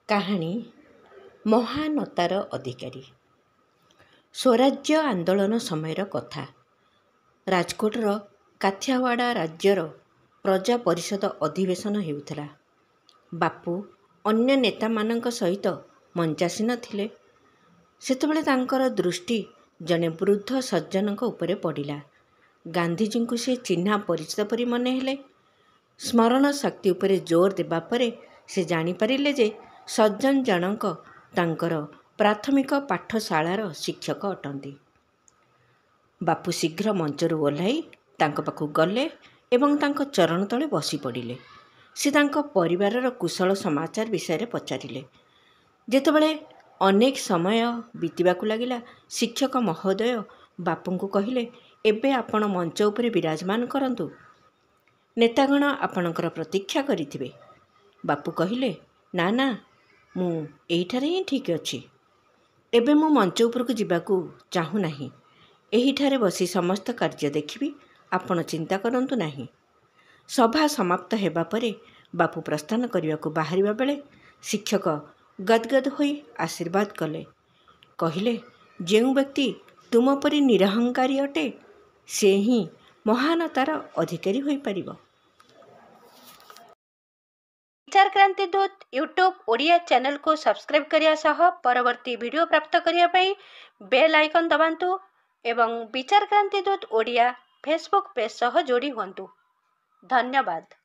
କାହାଣୀ ମହାନତାର ଅଧିକାରୀ। ସ୍ୱରାଜ୍ୟ ଆନ୍ଦୋଳନ ସମୟର କଥା। ରାଜକୋଟର କାଥିଆୱାଡ଼ା ରାଜ୍ୟର ପ୍ରଜା ପରିଷଦ ଅଧିବେଶନ ହେଉଥିଲା। ବାପୁ ଅନ୍ୟ ନେତାମାନଙ୍କ ସହିତ ମଞ୍ଚାସୀନ ଥିଲେ। ସେତେବେଳେ ତାଙ୍କର ଦୃଷ୍ଟି ଜଣେ ବୃଦ୍ଧ ସଜ୍ଜନଙ୍କ ଉପରେ ପଡ଼ିଲା। ଗାନ୍ଧିଜୀଙ୍କୁ ସେ ଚିହ୍ନା ପରିଚିତ ପରି ମନେ ହେଲେ। ସ୍ମରଣ ଶକ୍ତି ଉପରେ ଜୋର ଦେବା ପରେ ସେ ଜାଣିପାରିଲେ ଯେ ସଜ୍ଜନ ଜଣକ ତାଙ୍କର ପ୍ରାଥମିକ ପାଠଶାଳାର ଶିକ୍ଷକ ଅଟନ୍ତି। ବାପୁ ଶୀଘ୍ର ମଞ୍ଚରୁ ଓହ୍ଲାଇ ତାଙ୍କ ପାଖକୁ ଗଲେ ଏବଂ ତାଙ୍କ ଚରଣ ତଳେ ବସି ପଡ଼ିଲେ। ସେ ତାଙ୍କ ପରିବାରର କୁଶଳ ସମାଚାର ବିଷୟରେ ପଚାରିଲେ। ଯେତେବେଳେ ଅନେକ ସମୟ ବିତିବାକୁ ଲାଗିଲା, ଶିକ୍ଷକ ମହୋଦୟ ବାପୁଙ୍କୁ କହିଲେ, ଏବେ ଆପଣ ମଞ୍ଚ ଉପରେ ବିରାଜମାନ କରନ୍ତୁ। ନେତାଗଣ ଆପଣଙ୍କର ପ୍ରତୀକ୍ଷା କରିଥିବେ। ବାପୁ କହିଲେ, ନା ନା, ମୁଁ ଏହିଠାରେ ହିଁ ଠିକ୍ ଅଛି। ଏବେ ମୁଁ ମଞ୍ଚ ଉପରକୁ ଯିବାକୁ ଚାହୁଁନାହିଁ। ଏହିଠାରେ ବସି ସମସ୍ତ କାର୍ଯ୍ୟ ଦେଖିବି। ଆପଣ ଚିନ୍ତା କରନ୍ତୁ ନାହିଁ। ସଭା ସମାପ୍ତ ହେବା ପରେ ବାପୁ ପ୍ରସ୍ଥାନ କରିବାକୁ ବାହାରିବା ବେଳେ ଶିକ୍ଷକ ଗଦଗଦ ହୋଇ ଆଶୀର୍ବାଦ କଲେ। କହିଲେ, ଯେଉଁ ବ୍ୟକ୍ତି ତୁମ ପରି ନିରହଙ୍କାରୀ ଅଟେ, ସେ ହିଁ ମହାନତାର ଅଧିକାରୀ ହୋଇପାରିବ। ବିଚାରକ୍ରାନ୍ତି ଦୂତ ୟୁଟ୍ୟୁବ୍ ଓଡ଼ିଆ ଚ୍ୟାନେଲକୁ ସବସ୍କ୍ରାଇବ୍ କରିବା ସହ ପରବର୍ତ୍ତୀ ଭିଡ଼ିଓ ପ୍ରାପ୍ତ କରିବା ପାଇଁ ବେଲ୍ ଆଇକନ୍ ଦବାନ୍ତୁ ଏବଂ ବିଚାରକ୍ରାନ୍ତି ଦୂତ ଓଡ଼ିଆ ଫେସବୁକ୍ ପେଜ୍ ସହ ଯୋଡ଼ି ହୁଅନ୍ତୁ। ଧନ୍ୟବାଦ।